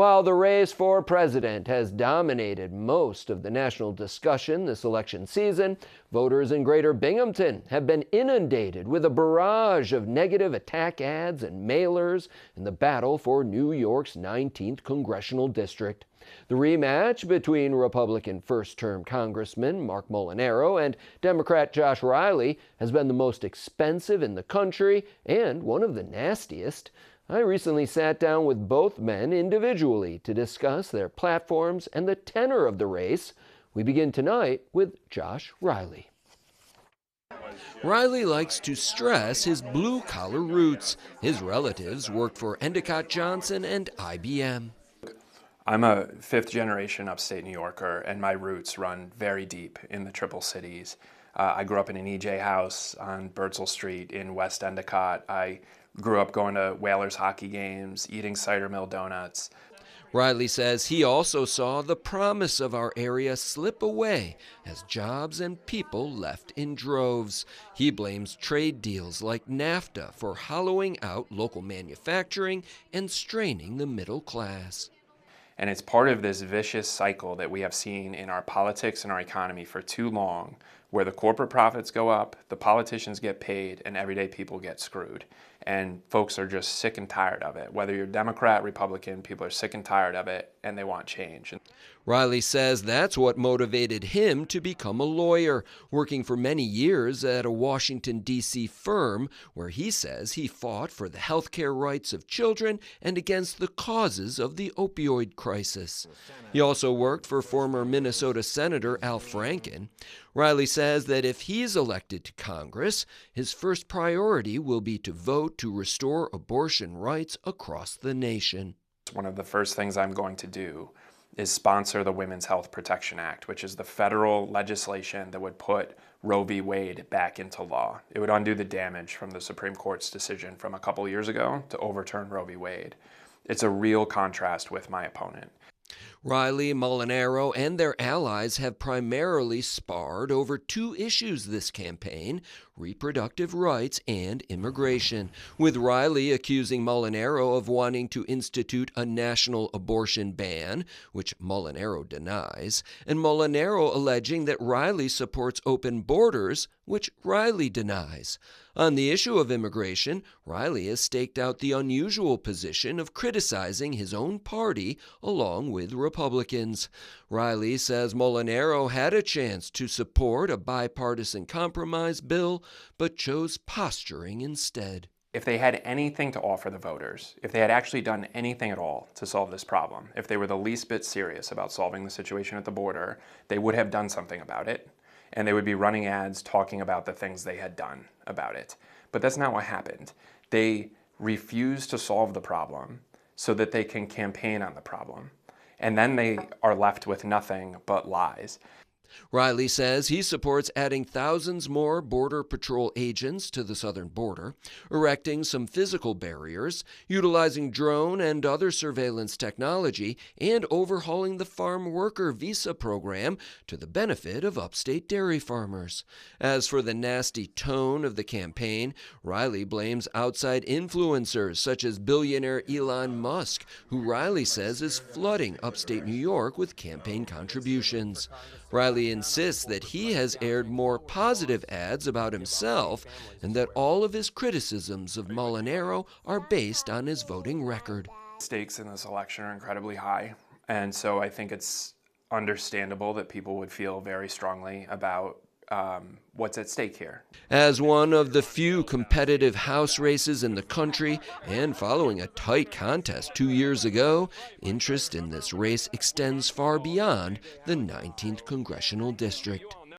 While the race for president has dominated most of the national discussion this election season, voters in Greater Binghamton have been inundated with a barrage of negative attack ads and mailers in the battle for New York's 19th Congressional District. The rematch between Republican first-term Congressman Marc Molinaro and Democrat Josh Riley has been the most expensive in the country and one of the nastiest. I recently sat down with both men individually to discuss their platforms and the tenor of the race. We begin tonight with Josh Riley. Riley likes to stress his blue-collar roots. His relatives worked for Endicott Johnson and IBM. I'm a fifth-generation upstate New Yorker, and my roots run very deep in the Triple Cities. I grew up in an EJ house on Birdsall Street in West Endicott. I grew up going to Whalers hockey games, eating cider mill donuts. Riley says he also saw the promise of our area slip away as jobs and people left in droves. He blames trade deals like NAFTA for hollowing out local manufacturing and straining the middle class. And it's part of this vicious cycle that we have seen in our politics and our economy for too long, where the corporate profits go up, the politicians get paid, and everyday people get screwed. And folks are just sick and tired of it. Whether you're Democrat, Republican, people are sick and tired of it, and they want change. Riley says that's what motivated him to become a lawyer, working for many years at a Washington, D.C. firm where he says he fought for the health care rights of children and against the causes of the opioid crisis. He also worked for former Minnesota Senator Al Franken. Riley says that if he's elected to Congress, his first priority will be to vote to restore abortion rights across the nation. One of the first things I'm going to do is sponsor the Women's Health Protection Act, which is the federal legislation that would put Roe v. Wade back into law. It would undo the damage from the Supreme Court's decision from a couple years ago to overturn Roe v. Wade. It's a real contrast with my opponent. Riley, Molinaro, and their allies have primarily sparred over two issues this campaign: reproductive rights and immigration, with Riley accusing Molinaro of wanting to institute a national abortion ban, which Molinaro denies, and Molinaro alleging that Riley supports open borders, which Riley denies. On the issue of immigration, Riley has staked out the unusual position of criticizing his own party along with Republicans. Riley says Molinaro had a chance to support a bipartisan compromise bill, but chose posturing instead. If they had anything to offer the voters, if they had actually done anything at all to solve this problem, if they were the least bit serious about solving the situation at the border, they would have done something about it. And they would be running ads talking about the things they had done about it. But that's not what happened. They refused to solve the problem so that they can campaign on the problem. And then they are left with nothing but lies. Riley says he supports adding thousands more Border Patrol agents to the southern border, erecting some physical barriers, utilizing drone and other surveillance technology, and overhauling the farm worker visa program to the benefit of upstate dairy farmers. As for the nasty tone of the campaign, Riley blames outside influencers such as billionaire Elon Musk, who Riley says is flooding upstate New York with campaign contributions. Riley insists that he has aired more positive ads about himself and that all of his criticisms of Molinaro are based on his voting record. Stakes in this election are incredibly high, and so I think it's understandable that people would feel very strongly about what's at stake here. As one of the few competitive House races in the country, and following a tight contest 2 years ago, interest in this race extends far beyond the 19th Congressional District.